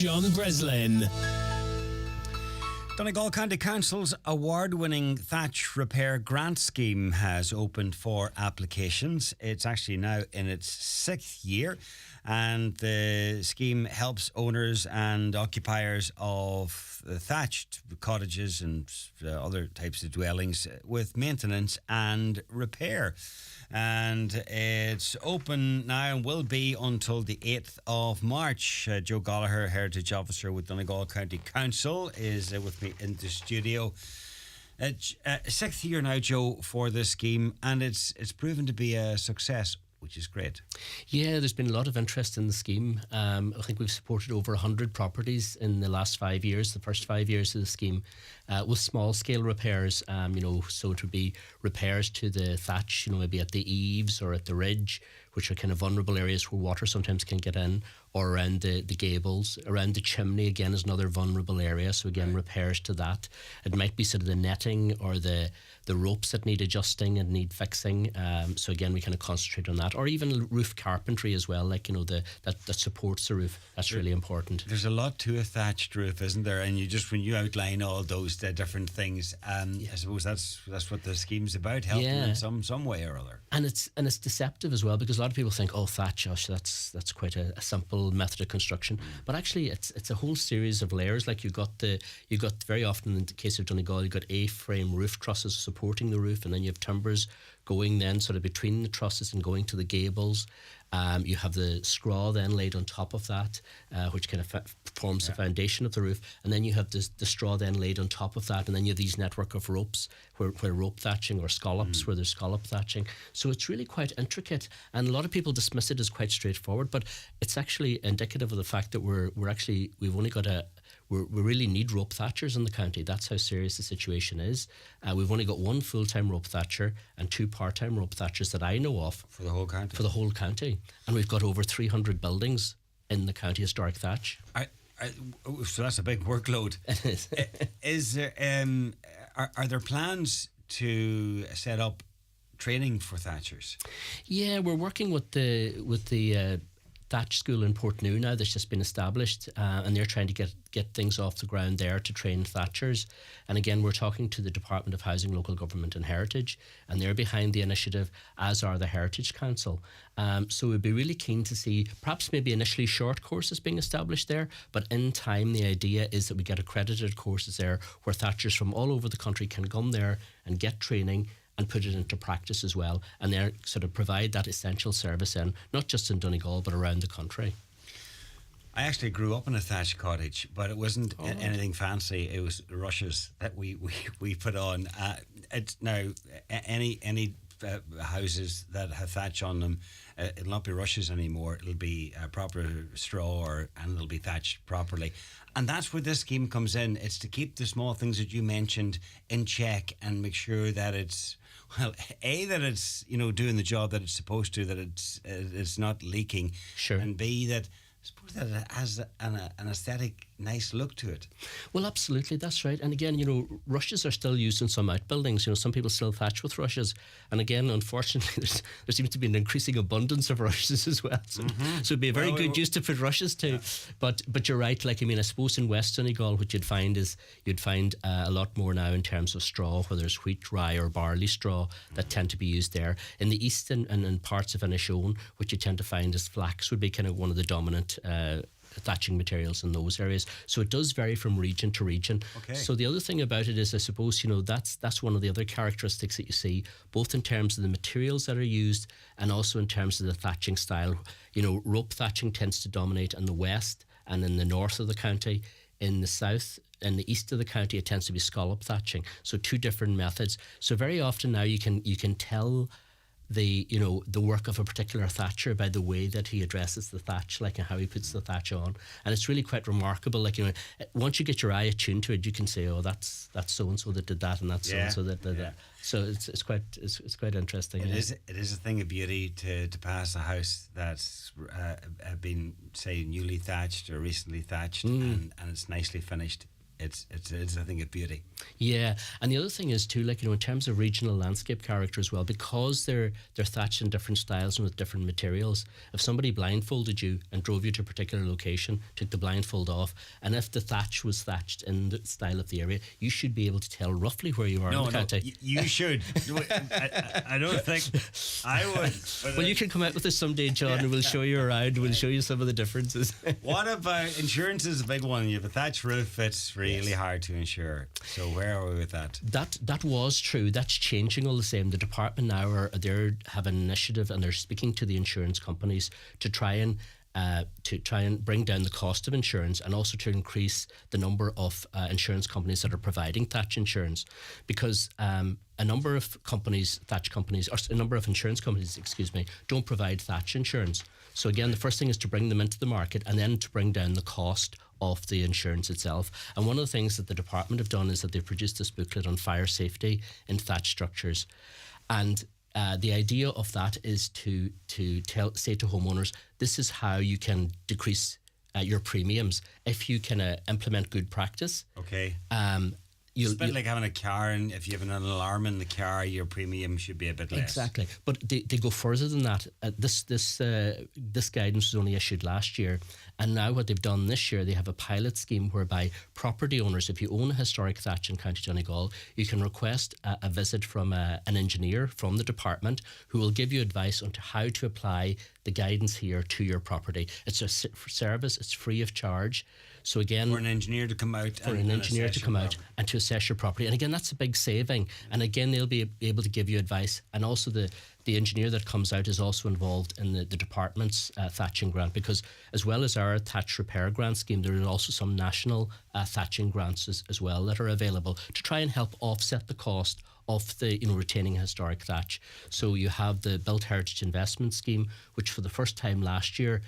John Breslin. Donegal Co Council's award-winning Thatch Repair Grant Scheme has opened for applications. It's actually now in its 6th year, and the scheme helps owners and occupiers of thatched cottages and other types of dwellings with maintenance and repair. And it's open now and will be until the 8th of March. Joe Gallagher, Heritage Officer with Donegal County Council, is with me in the studio. 6th year now, Joe, for this scheme, and it's proven to be a success, which is great. Yeah, there's been a lot of interest in the scheme. I think we've supported over 100 properties in the last 5 years, the first 5 years of the scheme, with small scale repairs. So it would be repairs to the thatch, maybe at the eaves or at the ridge, which are kind of vulnerable areas where water sometimes can get in, or around the gables. Around the chimney, again, is another vulnerable area. So again, repairs to that. It might be sort of the netting or the ropes that need adjusting and need fixing. So again, we kind of concentrate on that. Or even roof carpentry as well, like, that supports the roof. That's really important. There's a lot to a thatched roof, isn't there? And when you outline all those different things, I suppose that's what the scheme's about, helping in some way or other. And it's deceptive as well, because a lot of people think, thatch, that's quite a simple method of construction. But actually, it's a whole series of layers. Like you got very often in the case of Donegal, you got A-frame roof trusses supporting the roof, and then you have timbers going then sort of between the trusses and going to the gables. You have the scraw then laid on top of that, which kind of forms the foundation of the roof, and then you have the straw then laid on top of that, and then you have these network of ropes where rope thatching, or scallops where there's scallop thatching. So it's really quite intricate, and a lot of people dismiss it as quite straightforward, but it's actually indicative of the fact that we really need rope thatchers in the county. That's how serious the situation is. We've only got one full-time rope thatcher and 2 part-time rope thatchers that I know of. For the whole county? For the whole county. And we've got over 300 buildings in the county historic thatch. So that's a big workload. It is. Is there, are there plans to set up training for thatchers? Yeah, we're working with the Thatch School in Portneuf now that's just been established, and they're trying to get things off the ground there to train thatchers. And again, we're talking to the Department of Housing, Local Government and Heritage, and they're behind the initiative, as are the Heritage Council. So we'd be really keen to see perhaps maybe initially short courses being established there, but in time the idea is that we get accredited courses there where thatchers from all over the country can come there and get training and put it into practice as well, and they sort of provide that essential service not just in Donegal but around the country. I actually grew up in a thatched cottage, but it wasn't anything fancy. It was rushes that we put on. It's now any houses that have thatch on them, it'll not be rushes anymore. It'll be proper straw, and it'll be thatched properly. And that's where this scheme comes in. It's to keep the small things that you mentioned in check and make sure that it's that it's doing the job that it's supposed to, that it's not leaking, sure, and B, that I suppose that it has an aesthetic, nice look to it. Well, absolutely, that's right. And again, rushes are still used in some outbuildings. Some people still thatch with rushes. And again, unfortunately, there seems to be an increasing abundance of rushes as well. So, so it'd be a very good use to put rushes to. Yeah. But you're right. I suppose in West Donegal, what you'd find a lot more now in terms of straw, whether it's wheat, rye or barley straw, that tend to be used there. In the east and in parts of Inishowen, what you tend to find is flax would be kind of one of the dominant thatching materials in those areas. So it does vary from region to region. Okay. So the other thing about it is, I suppose, that's one of the other characteristics that you see, both in terms of the materials that are used and also in terms of the thatching style. Rope thatching tends to dominate in the west and in the north of the county. In the south and the east of the county, it tends to be scallop thatching. So 2 different methods. So very often now you can tell the work of a particular thatcher by the way that he addresses the thatch, and how he puts the thatch on, and it's really quite remarkable. Once you get your eye attuned to it, you can say, that's so and so that did that, and that's so and so that did that. So it's quite interesting. It is a thing of beauty to pass a house that's been, say, newly thatched or recently thatched, and it's nicely finished. it's I think a beauty. Yeah, and the other thing is too, like, in terms of regional landscape character as well, because they're thatched in different styles and with different materials. If somebody blindfolded you and drove you to a particular location, took the blindfold off, and if the thatch was thatched in the style of the area, you should be able to tell roughly where you are in the county. You should. I don't think I would. Well, you can come out with us someday, John, and we'll show you around. We'll show you some of the differences. What about insurance? Is a big one. You have a thatch roof. It's really hard to insure. So where are we with that? That was true. That's changing all the same. The department now have an initiative, and they're speaking to the insurance companies to try and bring down the cost of insurance, and also to increase the number of insurance companies that are providing thatch insurance, because a number of insurance companies, don't provide thatch insurance. So again, the first thing is to bring them into the market, and then to bring down the cost of the insurance itself. And one of the things that the department have done is that they've produced this booklet on fire safety in thatch structures. And the idea of that is to say to homeowners, this is how you can decrease your premiums if you can implement good practice. Okay. It's a bit like having a car, and if you have an alarm in the car, your premium should be a bit less. Exactly, but they go further than that. This guidance was only issued last year, and now what they've done this year, they have a pilot scheme whereby property owners, if you own a historic thatch in County Donegal, you can request a visit from an engineer from the department who will give you advice on how to apply the guidance here to your property. It's a service; it's free of charge. So again, for an engineer to come out and to assess your property. And again, that's a big saving. And again, they'll be able to give you advice. And also the engineer that comes out is also involved in the department's thatching grant, because as well as our Thatch Repair Grant Scheme, there are also some national thatching grants as well that are available to try and help offset the cost of the retaining historic thatch. So you have the Built Heritage Investment Scheme, which for the first time last year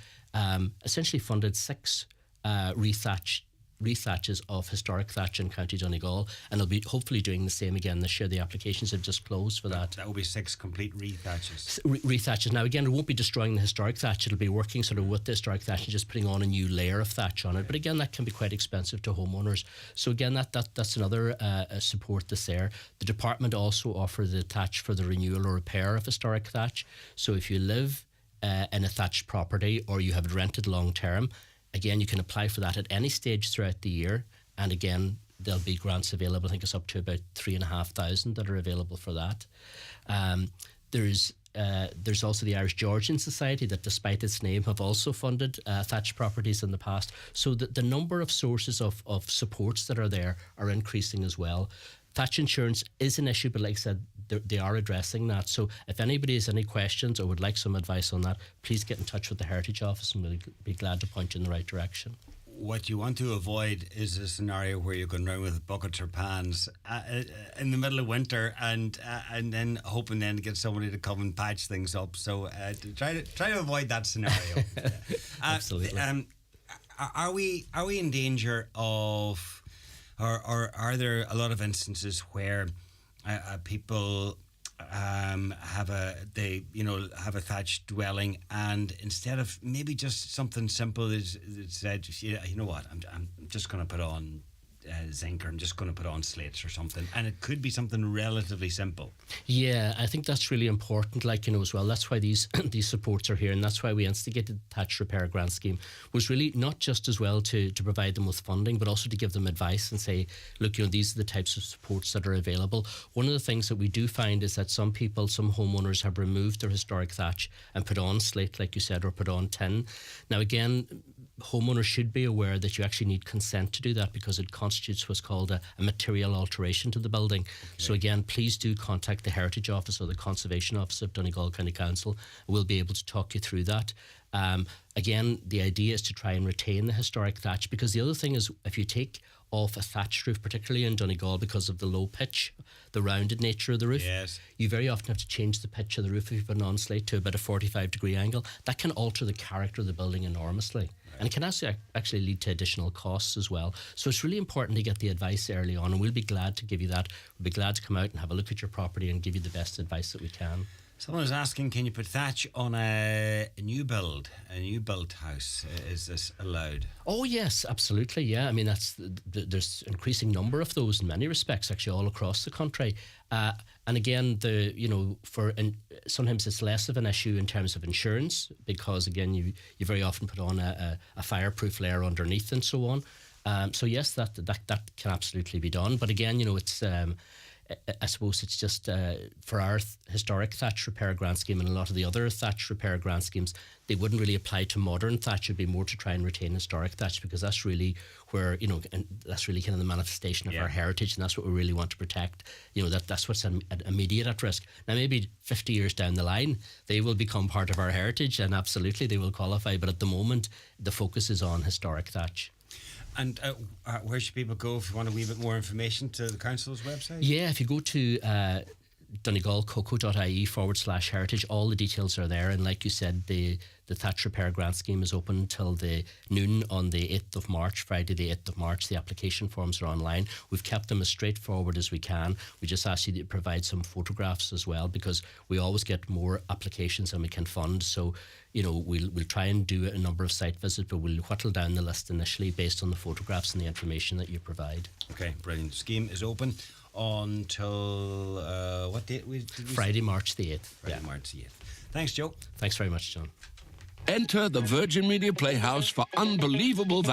essentially funded 6 rethatches of historic thatch in County Donegal, and they'll be hopefully doing the same again this year. The applications have just closed for that. That will be 6 complete rethatches. Rethatches. Now again, it won't be destroying the historic thatch. It'll be working sort of with the historic thatch and just putting on a new layer of thatch on it. But again, that can be quite expensive to homeowners. So again, that's another support that's there. The department also offer the thatch for the renewal or repair of historic thatch. So if you live in a thatched property, or you have it rented long term, again, you can apply for that at any stage throughout the year. And again, there'll be grants available. I think it's up to about 3,500 that are available for that. There's also the Irish Georgian Society that, despite its name, have also funded thatched properties in the past. So the number of sources of supports that are there are increasing as well. Thatch insurance is an issue, but like I said, they are addressing that. So if anybody has any questions or would like some advice on that, please get in touch with the Heritage Office, and we'll be glad to point you in the right direction. What you want to avoid is a scenario where you're going around with buckets or pans in the middle of winter, and then hoping then to get somebody to come and patch things up. So try to avoid that scenario. Absolutely. Are we in danger of, or are there a lot of instances where people have a thatched dwelling, and instead of maybe just something simple is said, you know what, I'm just going to put on zinc, or I'm just going to put on slates or something, and it could be something relatively simple. Yeah, I think that's really important, as well. That's why these supports are here, and that's why we instigated the Thatch Repair Grant Scheme, was really not just as well to provide them with funding, but also to give them advice and say, look, these are the types of supports that are available. One of the things that we do find is that some homeowners have removed their historic thatch and put on slate, like you said, or put on tin. Now again, homeowners should be aware that you actually need consent to do that, because it constitutes what's called a material alteration to the building. Okay. So again, please do contact the Heritage Office or the Conservation Office of Donegal County Council. We'll be able to talk you through that. Again, the idea is to try and retain the historic thatch, because the other thing is, if you take off a thatched roof, particularly in Donegal, because of the low pitch, the rounded nature of the roof, yes, you very often have to change the pitch of the roof if you put an on-slate to about a 45-degree angle. That can alter the character of the building enormously. Right. And it can actually lead to additional costs as well. So it's really important to get the advice early on, and we'll be glad to give you that. We'll be glad to come out and have a look at your property and give you the best advice that we can. Someone was asking, can you put thatch on a new built house? Is this allowed? Oh yes, absolutely. Yeah, I mean there's increasing number of those in many respects, actually, all across the country. And again, sometimes it's less of an issue in terms of insurance, because again, you very often put on a fireproof layer underneath and so on. So yes, that can absolutely be done. But again, it's I suppose it's just for our historic thatch repair grant scheme and a lot of the other thatch repair grant schemes, they wouldn't really apply to modern thatch. It'd be more to try and retain historic thatch, because that's really where, and that's really kind of the manifestation of our heritage, and that's what we really want to protect. That's what's immediate at risk. Now, maybe 50 years down the line, they will become part of our heritage, and absolutely they will qualify. But at the moment, the focus is on historic thatch. And where should people go if you want a wee bit more information to the council's website? Yeah, if you go to donegalcoco.ie/heritage, all the details are there. And like you said, the Thatch Repair Grant Scheme is open until the noon on the 8th of March, Friday the 8th of March. The application forms are online. We've kept them as straightforward as we can. We just ask you to provide some photographs as well, because we always get more applications than we can fund. So, we'll try and do a number of site visits, but we'll whittle down the list initially based on the photographs and the information that you provide. Okay, brilliant. The scheme is open until what date? Friday, March the 8th. Friday, March the 8th. Thanks, Joe. Thanks very much, John. Enter the Virgin Media Playhouse for unbelievable value.